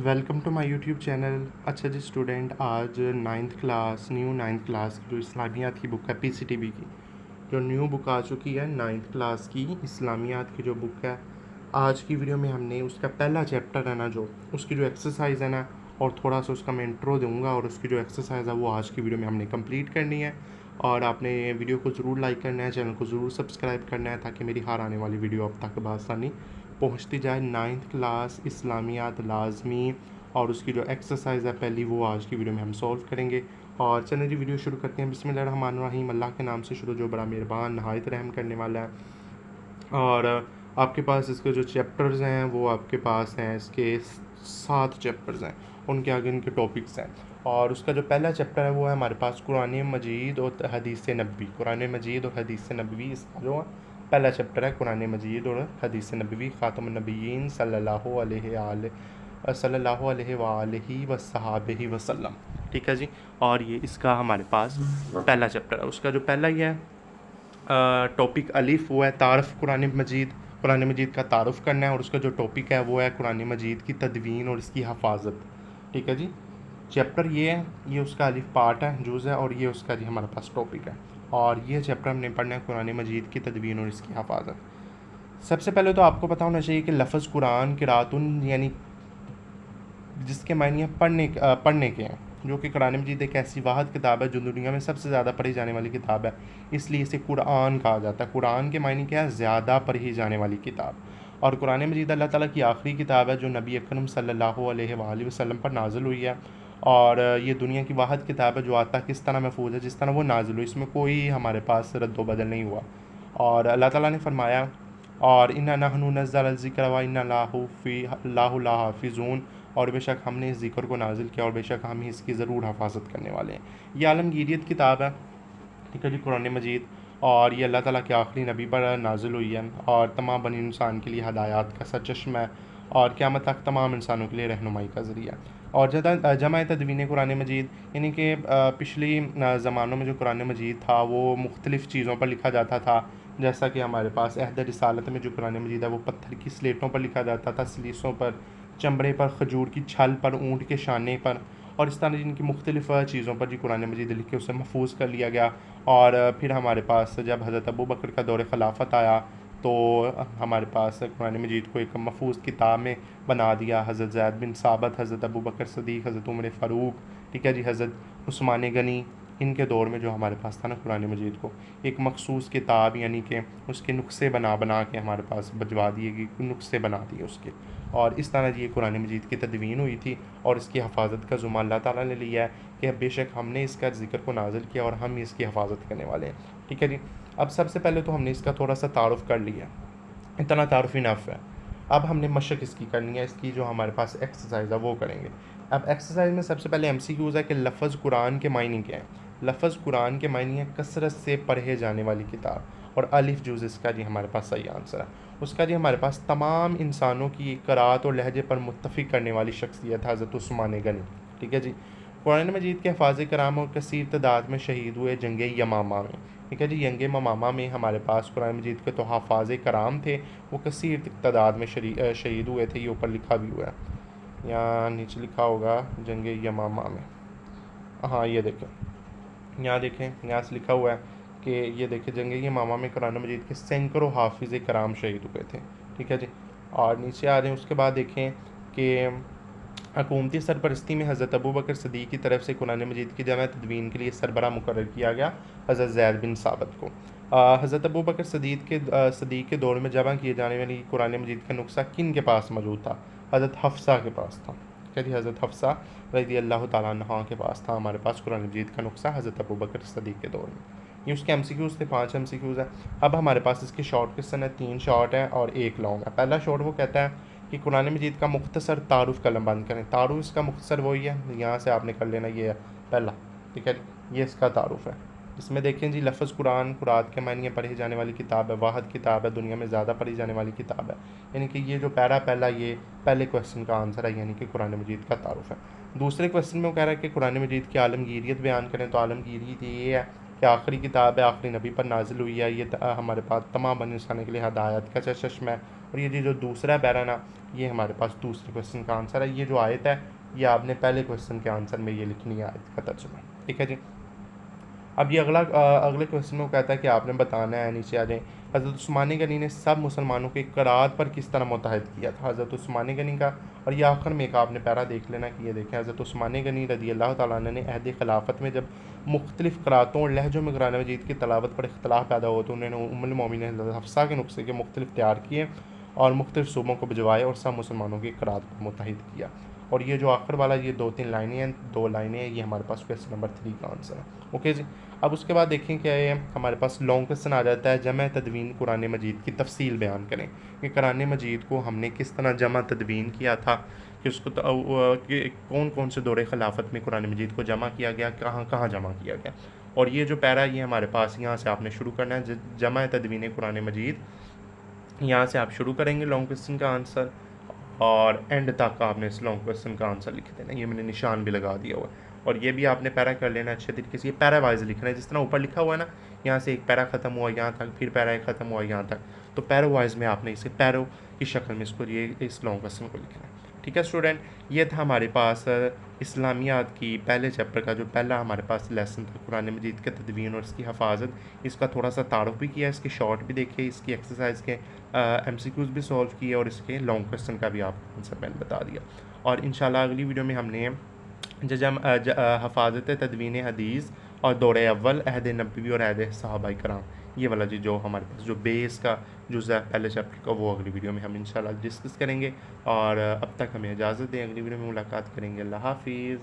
Welcome to my YouTube channel. अच्छा जी student, आज नाइन्थ क्लास की जो इस्लामियात की बुक है पीसीटीबी की, जो न्यू बुक आ चुकी है नाइन्थ क्लास की इस्लामियात की जो बुक है, आज की वीडियो में हमने उसका पहला चैप्टर है ना, जो उसकी जो एक्सरसाइज है ना, और थोड़ा सा उसका मैं इंट्रो दूंगा और उसकी जो एक्सरसाइज है वो आज की वीडियो में हमने कंप्लीट करनी है। और आपने वीडियो को ज़रूर लाइक करना है, चैनल को ज़रूर सब्सक्राइब करना है ताकि मेरी हर आने वाली वीडियो अब तक बआसानी पहुंचती जाए। नाइन्थ क्लास इस्लामियात लाजमी और उसकी जो एक्सरसाइज है पहली, वो आज की वीडियो में हम सॉल्व करेंगे। और चलिए जी वीडियो शुरू करते हैं। बिस्मिल्लाहिर्रहमानिर्रहीम, अल्लाह के नाम से शुरू जो बड़ा मेहरबान नहायत रहम करने वाला है। और आपके पास इसके जो चैप्टर्स हैं वो आपके पास हैं, इसके 7 चैप्टर्स हैं, उनके आगे इनके टॉपिक्स हैं। और उसका जो पहला चैप्टर है वो है हमारे पास कुरान मजीद और हदीस नबवी। कुरान मजीद और हदीस नबवी इसका जो पहला चैप्टर है, कुरान मजीद और हदीस नबवी, ख़ातमुन नबिय्यीन सल्लल्लाहु अलैहि वसल्लम वसल्लम। ठीक है जी। और ये इसका हमारे पास पहला चैप्टर है। उसका जो पहला ही है टॉपिक अलिफ, वो है तारफ़ कुरान मजीद। कुरान मजीद का तारुफ़ करना है। और उसका जो टॉपिक है वो है कुरान मजीद की तदवीन और इसकी हफाजत। ठीक है जी। चैप्टर ये है, ये उसका अलिफ पार्ट है, जुज़ है, और ये उसका जी हमारे पास टॉपिक है। और ये चैप्टर हमने पढ़ना है कुरान मजीद की तदवीन और इसकी हफाजत। सबसे पहले तो आपको पता होना चाहिए कि लफ्ज़ कुरान किरातुन यानी जिसके मायने पढ़ने के हैं, जो कि कुरान मजीद एक ऐसी वाहिद किताब है जो दुनिया में सबसे ज़्यादा पढ़ी जाने वाली किताब है, इसलिए इसे कुरान कहा जाता है। कुरान के मायने क्या है? ज़्यादा पढ़ी जाने वाली किताब। और कुरान मजीद अल्लाह ताला की आखिरी किताब है जो नबी अकरम सल्लल्लाहु अलैहि वसल्लम पर नाजिल हुई है। और ये दुनिया की वाहिद किताब है जो आज तक इस तरह महफूज है जिस तरह वो नाजिल हुई, इसमें कोई हमारे पास रद्द बदल नहीं हुआ। और अल्लाह ताला ने फरमाया, और इन्ना नहनु नज़्ज़ल ज़िक्र व इन्ना लाहु हाफिज़ून, और बेशक हमने इस ज़िक्र को नाजिल किया और बेशक हम ही इसकी ज़रूर हफाजत करने वाले हैं। ये आलमगीरियत किताब है, ठीक है जी, कुरान मजीद। और ये अल्लाह ताला के आखिरी नबी पर नाजिल हुई है और तमाम बनी इंसान के लिए हदायत का सरचश्मा है और क़यामत तक तमाम इंसानों के लिए रहनुमाई का ज़रिया। और जमा तदवीन कुरान मजीद, यानी कि पिछली ज़मानों में जो कुरान मजीद था वो मुख्तलिफ़ चीज़ों पर लिखा जाता था। जैसा कि हमारे पास अहद रिसालत में जो कुरान मजीद है वो पत्थर की स्लेटों पर लिखा जाता था, सलीसों पर, चमड़े पर, खजूर की छल पर, ऊँट के शाने पर, और इस तरह जिनकी मुख्तलिफ़ चीज़ों पर जी कुरान मजीद लिख के उसे महफूज कर लिया गया। और फिर हमारे पास जब हज़रत अबू बकर का दौर ख़िलाफ़त आया तो हमारे पास कुरान मजीद को एक महफूज किताब में बना दिया। हज़रत ज़ैद बिन साबित, हज़रत अबू बकर सदीक़, हज़रत उमर फ़ारूक, ठीक है जी, हज़रत उस्मान गनी, इनके दौर में जो हमारे पास था ना, कुरान मजीद को एक मखसूस किताब यानी कि उसके नुस्खे बना बना के हमारे पास भिजवा दिए गए, नुस्खे बना दिए उसके। और इस तरह ये कुरान मजीद की तदवीन हुई थी और इसकी हफाजत का ज़ुम्मा अल्लाह ताला ने लिया है कि बेशक हमने इसका ज़िक्र को नाजिल किया और हम इसकी हफाजत करने वाले हैं। ठीक है जी। अब सबसे पहले तो हमने इसका थोड़ा सा तारुफ़ कर लिया, इतना तारुफ़ इनफ है। अब हमने मशक इसकी करनी है, इसकी जो हमारे पास एक्सरसाइज है वो करेंगे। अब एक्सरसाइज में सबसे पहले MCQs है कि लफ्ज़ कुरान के मायने क्या है। लफ्ज़ कुरान के मायने है कसरत से पढ़े जाने वाली किताब, और अलिफ जुज़ इसका जी हमारे पास सही आंसर है। उसका जी हमारे पास तमाम इंसानों की क़राअत और लहजे पर मुत्तफ़िक़ करने वाली शख्सियत हज़रत उस्मान गनी। ठीक है जी। कुरान मजीद के हफ़ाज़ कराम और कसीर तादाद में शहीद हुए जंग यमामा में। ठीक है जी। जंग यमामा में हमारे पास कुरान मजीद के तो हफ़ाज़ कराम थे, वो कसीर तादाद में शहीद हुए थे। ये ऊपर लिखा भी हुआ है, यहाँ नीचे लिखा होगा जंग यमामा में। हाँ ये देखें, यहाँ देखें, यहाँ से लिखा हुआ है कि ये देखें जंग यमामा में कुरान मजीद के सैकड़ों हाफिज़ कराम शहीद हुए थे। ठीक है जी। और नीचे आ रहे हैं, उसके बाद देखें कि हुकूमती सरपरस्ती में हज़रत अबू बकर सदीक़ की तरफ से कुरान मजीद की जमा तदवीन के लिए सरबरा मुकर्रर किया गया हज़रत ज़ैद बिन साबित को। हज़रत अबू बकर सदीक़ के दौर में जमा किए जाने वाली कुरान मजीद का नुस्खा किन के पास मौजूद था? हज़रत हफ्सा के पास था। ठीक है, हज़रत हफ्सा रज़ी अल्लाह तआला अन्हा के पास था हमारे पास कुरान मजीद का नुस्खा हज़रत अबू बकर सदीक़ के दौर में। ये उसके MCQs थे, 5 MCQs है। अब हमारे पास इसके शॉर्ट क्वेश्चन है, 3 शॉर्ट हैं और 1 लॉन्ग है। पहला शॉर्ट वो कहता है कि कुरान मजीद का मुख्तसर तारुफ़ कलम बंद करें। तारुफ़ इसका मुख्तसर वही है, यहाँ से आपने कर लेना, ये है पहला। ठीक है, ये इसका तारुफ़ है। इसमें देखें जी, लफ्ज़ कुरान कुरात के मायने पढ़ी जाने वाली किताब है, वाहिद किताब है, दुनिया में ज़्यादा पढ़ी जाने वाली किताब है। यानी कि ये जो पैरा पहला, ये पहले क्वेश्चन का आंसर है, यानी कि कुरान मजीद का तारुफ़ है। दूसरे क्वेश्चन में वो कह रहा है कि कुरान मजीद की आलमगीरियत बयान करें, तो आलमगीरियत ये है कि आखिरी किताब है, आखिरी नबी पर नाजिल हुई है, ये हमारे पास तमाम बनी इंसानों के लिए हदायत का चश्मा है। और ये जो दूसरा पैरा ना, ये हमारे पास दूसरे क्वेश्चन का आंसर है। ये जो आयत है ये आपने पहले क्वेश्चन के आंसर में ये लिखनी है, आयत का तर्जुमा। ठीक है जी। अब ये अगले क्वेश्चन में कहता है कि आपने बताना है, नीचे आ जाए, हज़रत उस्मान गनी ने सब मुसलमानों के करार पर किस तरह मुतहद किया था। हज़रत उस्मान गनी का, और ये आखिर में एक आपने पैरा देख लेना कि ये देखें, हज़रत उस्मान गनी रज़ी अल्लाह तआला अन्हु ने अहद खिलाफत में जब मुख्तलिफ़ क़रातों और लहजों में कुरान मजीद की तलावत पर इख्तलाफ पैदा हुआ तो उन्होंने उम्मुल मोमिनीन हफ्सा के नुस्खे के मुख्तलिफ तैयार किए और मुख्तलिफ सूबों को भिजवाए और सब मुसलमानों की क़रात पर मुतहद किया। और ये जो आखिर वाला ये 2-3 लाइनें हैं, 2 लाइनें हैं, ये हमारे पास क्वेश्चन नंबर 3 का आंसर है। ओके जी। अब उसके बाद देखें क्या है, हमारे पास लॉन्ग क्वेश्चन आ जाता है, जमा तदवीन कुरान मजीद की तफसील बयान करें कि कुरान मजीद को हमने किस तरह जमा तदवीन किया था, कि उसको कि कौन कौन से दौरे खिलाफत में कुरान मजीद को जमा किया गया, कहाँ कहाँ जमा किया गया। और ये जो पैरा ये हमारे पास यहाँ से आपने शुरू करना है, जमा तदवीन कुरान मजीद, यहाँ से आप शुरू करेंगे लॉन्ग क्वेश्चन का आंसर और एंड तक आपने इस लॉन्ग क्वेश्चन का आंसर लिख देना। ये मैंने निशान भी लगा दिया हुआ है। और ये भी आपने पैरा कर लेना अच्छे तरीके से, ये पैरा वाइज लिखना है, जिस तरह ऊपर लिखा हुआ है ना, यहाँ से एक पैरा ख़त्म हुआ यहाँ तक, फिर पैरा एक ख़त्म हुआ यहाँ तक, तो पैरो वाइज में आपने इसे पैरो की शक्ल में इसको ये इस लॉन्ग क्वेश्चन को लिखना है। ठीक है स्टूडेंट, ये था हमारे पास इस्लामियात की पहले चैप्टर का जो पहला हमारे पास लेसन था, कुरान मजीद के तदवीन और इसकी हफाजत। इसका थोड़ा सा तारुफ भी किया, इसके शॉर्ट भी देखे, इसकी एक्सरसाइज के MCQs भी सॉल्व किए और इसके लॉन्ग क्वेश्चन का भी आपको आंसर मैंने बता दिया। और इंशाल्लाह अगली वीडियो में हमने हफाजत तदवीन हदीस और दौरे अव्वल, अहद नबवी और अहद सहाबाए कराम, ये वाला जी जो हमारे पास जो बेस का जुज़ है पहले चैप्टर का, वो अगली वीडियो में हम इंशाल्लाह डिस्कस करेंगे। और अब तक हमें इजाज़त दें, अगली वीडियो में मुलाकात करेंगे। अल्लाह हाफिज़।